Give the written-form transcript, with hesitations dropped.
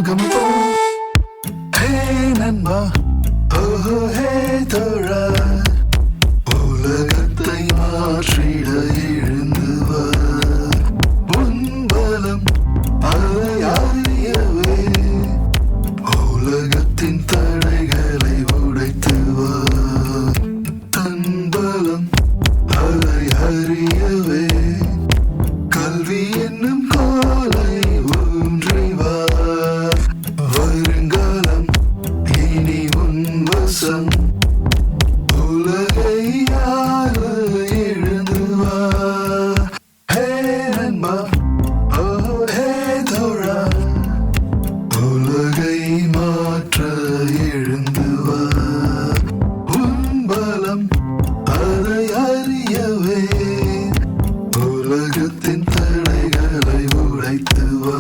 கமபோ ஹே நண்பா ஓஹோ ஹே தோழா உலகத்தை மாற்றிட எழுந்து வா உன் பலம் அதை அறியவே உலகத்தின் தடைகளை உடைத்து வா தன் பலம் அதை அறியவே கல்வி என்னும் கோலை ஊன்றி வா வருங்காலம் இனி உன் வசம் உலகை ஆள எழுந்து வா ஹே நண்பா ஓ ஹே தோழா உலகை மாற்ற எழுந்து வா உன் பலம் அதை அறியவே உலகத்தின் தடைகளை உடைத்து வா